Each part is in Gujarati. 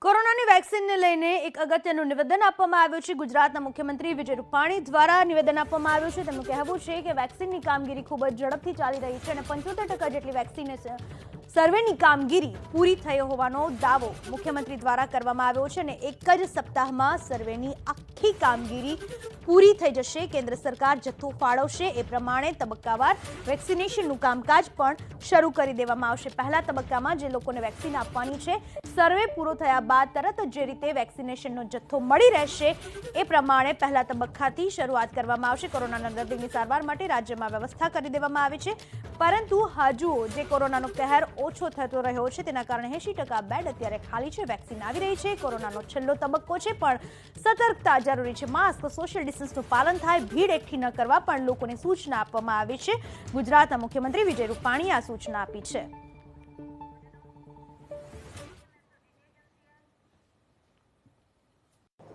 કોરોનાની વેક્સિનને લઈને એક અગત્યનું નિવેદન આપવામાં આવ્યું છે। ગુજરાતના મુખ્યમંત્રી વિજય રૂપાણી દ્વારા નિવેદન આપવામાં આવ્યું છે। તેમનું કહેવું છે કે વેક્સિનની કામગીરી ખૂબ જ ઝડપથી ચાલી રહી છે અને 75% જેટલી વેક્સિનેશન સર્વેની કામગીરી પૂરી થઈ હોવાનો દાવો મુખ્યમંત્રી દ્વારા કરવામાં આવ્યો છે અને એક જ સપ્તાહમાં સર્વેની આખી કામગીરી પૂરી થઈ જશે। કેન્દ્ર સરકાર જથ્થો ફાળવશે એ પ્રમાણે તબક્કાવાર વેક્સિનેશનનું કામકાજ પણ શરૂ કરી દેવામાં આવશે। પહેલા તબક્કામાં જે લોકોને વેક્સિન આપવાની છે, સર્વે પૂરો થયા બાદ તરત જે રીતે વેક્સિનેશનનો જથ્થો મળી રહેશે એ પ્રમાણે પહેલા તબક્કાથી શરૂઆત કરવામાં આવશે। કોરોનાના દર્દીની સારવાર માટે રાજ્યમાં વ્યવસ્થા કરી દેવામાં આવી છે, પરંતુ હજુ જે કોરોનાનો કહેર ઓછો થતો રહ્યો છે તેના કારણે 80% બેડ અત્યારે ખાલી છે। વેક્સિન આવી રહી છે, કોરોનાનો છેલ્લો તબક્કો છે, પણ સતર્કતા જરૂરી છે। માસ્ક, સોશિયલ ડિસ્ટન્સનું પાલન થાય, ભીડ એકઠી ન કરવા પણ લોકોને સૂચના આપવામાં આવી છે। ગુજરાતના મુખ્યમંત્રી વિજય રૂપાણીએ આ સૂચના આપી છે।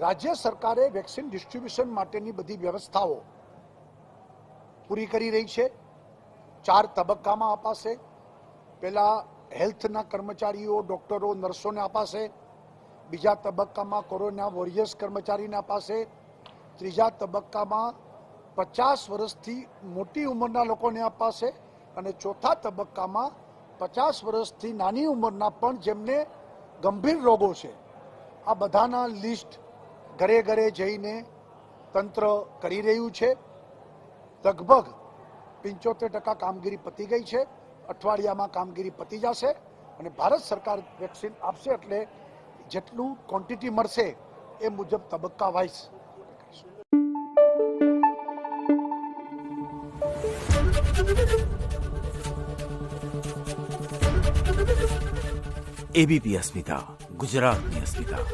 રાજ્ય સરકારે વેક્સિન ડિસ્ટ્રીબ્યુશન માટેની બધી વ્યવસ્થાઓ પૂરી કરી રહી છે। 4 તબક્કામાં અપાશે। પહેલા હેલ્થના કર્મચારીઓ, ડોક્ટરો, નર્સોને અપાશે। બીજા તબક્કામાં કોરોના વોરિયર્સ કર્મચારીને અપાશે। ત્રીજા તબક્કામાં 50 વર્ષથી મોટી ઉંમરના લોકોને અપાશે અને ચોથા તબક્કામાં 50 વર્ષથી નાની ઉંમરના પણ જેમને ગંભીર રોગો છે, આ બધાના લિસ્ટ ઘરે ઘરે જઈને તંત્ર કરી રહ્યું છે। લગભગ 75% કામગીરી પતી ગઈ છે। અઠવાડિયામાં કામગીરી પતી જશે અને ભારત સરકાર વેક્સિન આપશે એટલે જેટલું ક્વોન્ટિટી મળશે એ મુજબ તબક્કા વાઇઝ એબીપી અસ્મિતા, ગુજરાતની અસ્મિતા।